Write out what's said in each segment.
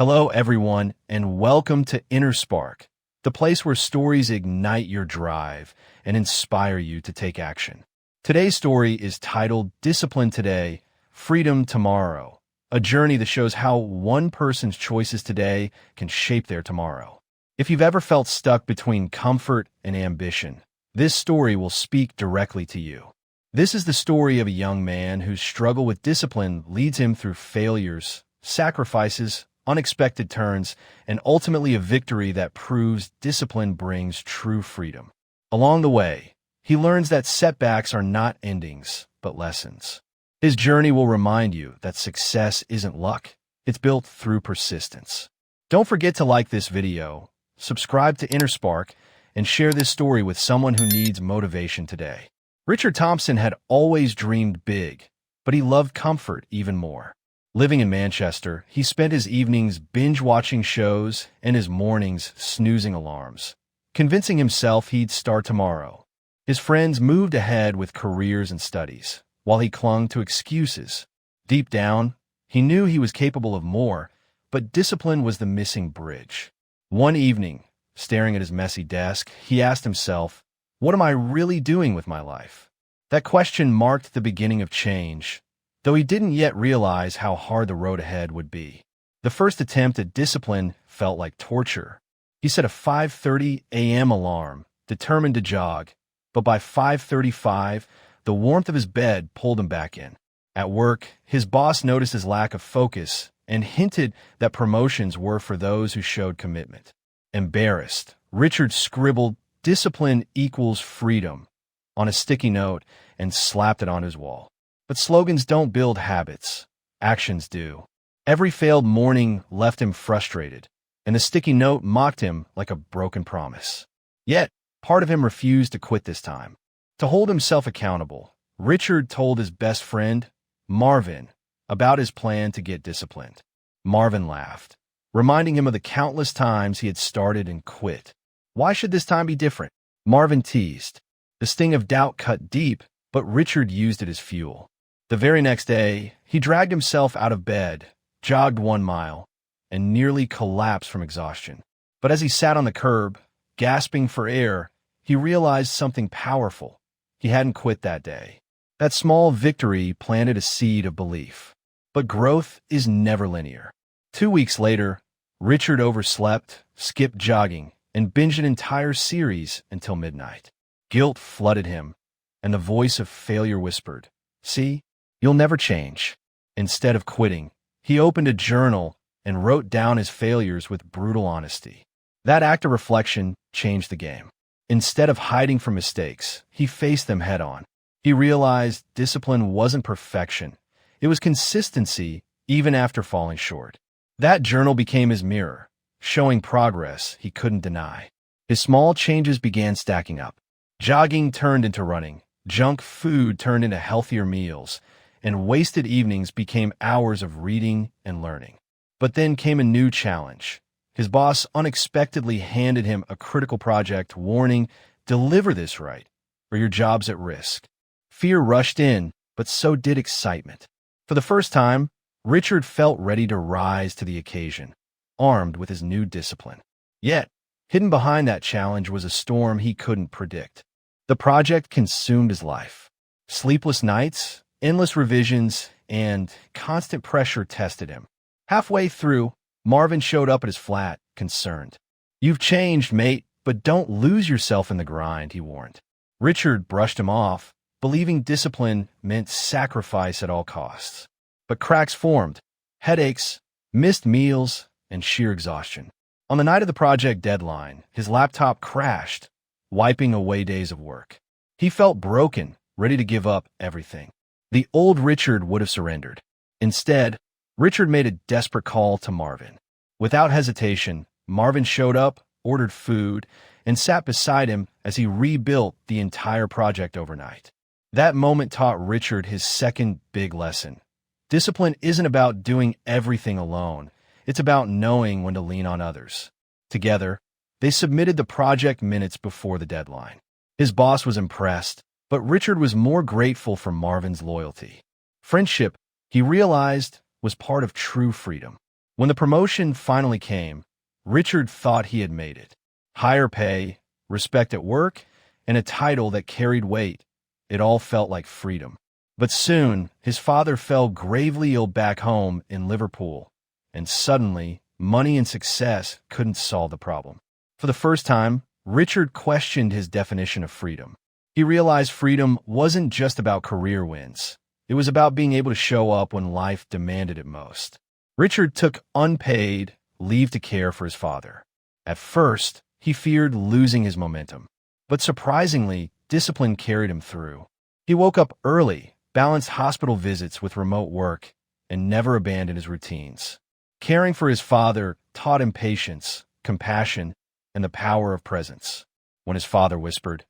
Hello, everyone, and welcome to Inner Spark, the place where stories ignite your drive and inspire you to take action. Today's story is titled Discipline Today, Freedom Tomorrow, a journey that shows how one person's choices today can shape their tomorrow. If you've ever felt stuck between comfort and ambition, this story will speak directly to you. This is the story of a young man whose struggle with discipline leads him through failures, sacrifices, unexpected turns, and ultimately a victory that proves discipline brings true freedom. Along the way, he learns that setbacks are not endings, but lessons. His journey will remind you that success isn't luck, it's built through persistence. Don't forget to like this video, subscribe to Inner Spark, and share this story with someone who needs motivation today. Richard Thompson had always dreamed big, but he loved comfort even more. Living in Manchester, he spent his evenings binge-watching shows and his mornings snoozing alarms, convincing himself he'd start tomorrow. His friends moved ahead with careers and studies, while he clung to excuses. Deep down, he knew he was capable of more, but discipline was the missing bridge. One evening, staring at his messy desk, he asked himself, "What am I really doing with my life?" That question marked the beginning of change, though he didn't yet realize how hard the road ahead would be. The first attempt at discipline felt like torture. He set a 5:30 a.m. alarm, determined to jog, but by 5:35, the warmth of his bed pulled him back in. At work, his boss noticed his lack of focus and hinted that promotions were for those who showed commitment. Embarrassed, Richard scribbled "Discipline equals freedom" on a sticky note and slapped it on his wall. But slogans don't build habits, actions do. Every failed morning left him frustrated, and the sticky note mocked him like a broken promise. Yet, part of him refused to quit this time. To hold himself accountable, Richard told his best friend, Marvin, about his plan to get disciplined. Marvin laughed, reminding him of the countless times he had started and quit. Why should this time be different? Marvin teased. The sting of doubt cut deep, but Richard used it as fuel. The very next day, he dragged himself out of bed, jogged 1 mile, and nearly collapsed from exhaustion. But as he sat on the curb, gasping for air, he realized something powerful. He hadn't quit that day. That small victory planted a seed of belief. But growth is never linear. 2 weeks later, Richard overslept, skipped jogging, and binged an entire series until midnight. Guilt flooded him, and the voice of failure whispered, "See? You'll never change." Instead of quitting, he opened a journal and wrote down his failures with brutal honesty. That act of reflection changed the game. Instead of hiding from mistakes, he faced them head-on. He realized discipline wasn't perfection. It was consistency even after falling short. That journal became his mirror, showing progress he couldn't deny. His small changes began stacking up. Jogging turned into running, junk food turned into healthier meals, and wasted evenings became hours of reading and learning. But then came a new challenge. His boss unexpectedly handed him a critical project, warning, "Deliver this right, or your job's at risk." Fear rushed in, but so did excitement. For the first time, Richard felt ready to rise to the occasion, armed with his new discipline. Yet, hidden behind that challenge was a storm he couldn't predict. The project consumed his life. Sleepless nights, endless revisions, and constant pressure tested him. Halfway through, Marvin showed up at his flat, concerned. "You've changed, mate, but don't lose yourself in the grind," he warned. Richard brushed him off, believing discipline meant sacrifice at all costs. But cracks formed, headaches, missed meals, and sheer exhaustion. On the night of the project deadline, his laptop crashed, wiping away days of work. He felt broken, ready to give up everything. The old Richard would have surrendered. Instead, Richard made a desperate call to Marvin. Without hesitation, Marvin showed up, ordered food, and sat beside him as he rebuilt the entire project overnight. That moment taught Richard his second big lesson. Discipline isn't about doing everything alone. It's about knowing when to lean on others. Together, they submitted the project minutes before the deadline. His boss was impressed, but Richard was more grateful for Marvin's loyalty. Friendship, he realized, was part of true freedom. When the promotion finally came, Richard thought he had made it. Higher pay, respect at work, and a title that carried weight. It all felt like freedom. But soon, his father fell gravely ill back home in Liverpool, and suddenly, money and success couldn't solve the problem. For the first time, Richard questioned his definition of freedom. He realized freedom wasn't just about career wins. It was about being able to show up when life demanded it most. Richard took unpaid leave to care for his father. At first, he feared losing his momentum. But surprisingly, discipline carried him through. He woke up early, balanced hospital visits with remote work, and never abandoned his routines. Caring for his father taught him patience, compassion, and the power of presence. When his father whispered,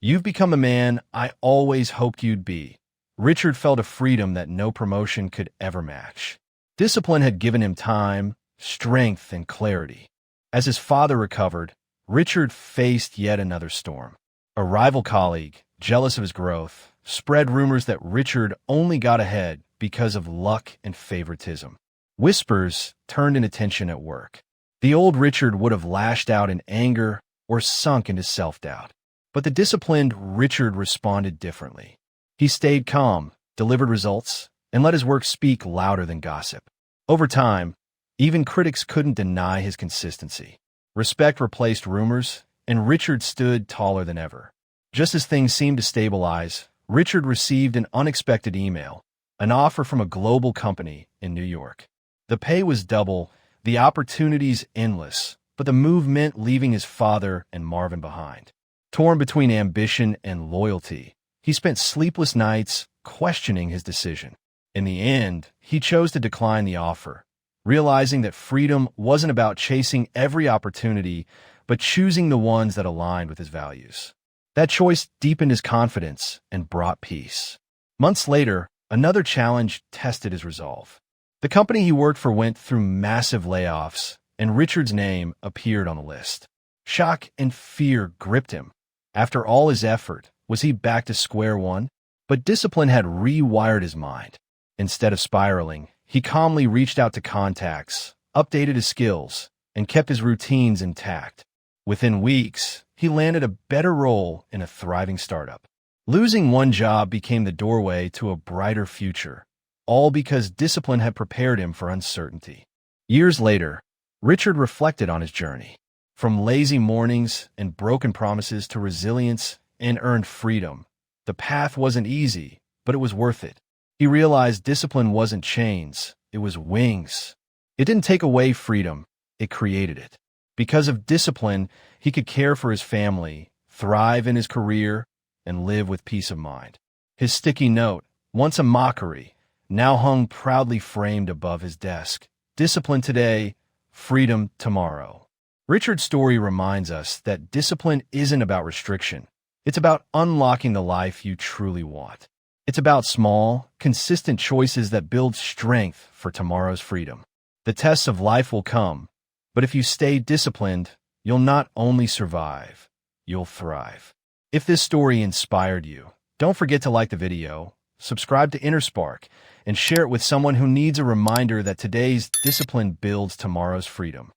"You've become the man I always hoped you'd be," Richard felt a freedom that no promotion could ever match. Discipline had given him time, strength, and clarity. As his father recovered, Richard faced yet another storm. A rival colleague, jealous of his growth, spread rumors that Richard only got ahead because of luck and favoritism. Whispers turned into tension at work. The old Richard would have lashed out in anger or sunk into self-doubt. But the disciplined Richard responded differently. He stayed calm, delivered results, and let his work speak louder than gossip. Over time, even critics couldn't deny his consistency. Respect replaced rumors, and Richard stood taller than ever. Just as things seemed to stabilize, Richard received an unexpected email, an offer from a global company in New York. The pay was double, the opportunities endless, but the move meant leaving his father and Marvin behind. Torn between ambition and loyalty, he spent sleepless nights questioning his decision. In the end, he chose to decline the offer, realizing that freedom wasn't about chasing every opportunity, but choosing the ones that aligned with his values. That choice deepened his confidence and brought peace. Months later, another challenge tested his resolve. The company he worked for went through massive layoffs, and Richard's name appeared on the list. Shock and fear gripped him. After all his effort, was he back to square one? But discipline had rewired his mind. Instead of spiraling, he calmly reached out to contacts, updated his skills, and kept his routines intact. Within weeks, he landed a better role in a thriving startup. Losing one job became the doorway to a brighter future, all because discipline had prepared him for uncertainty. Years later, Richard reflected on his journey. From lazy mornings and broken promises to resilience and earned freedom, the path wasn't easy, but it was worth it. He realized discipline wasn't chains, it was wings. It didn't take away freedom, it created it. Because of discipline, he could care for his family, thrive in his career, and live with peace of mind. His sticky note, once a mockery, now hung proudly framed above his desk. Discipline today, freedom tomorrow. Richard's story reminds us that discipline isn't about restriction. It's about unlocking the life you truly want. It's about small, consistent choices that build strength for tomorrow's freedom. The tests of life will come, but if you stay disciplined, you'll not only survive, you'll thrive. If this story inspired you, don't forget to like the video, subscribe to InnerSpark, and share it with someone who needs a reminder that today's discipline builds tomorrow's freedom.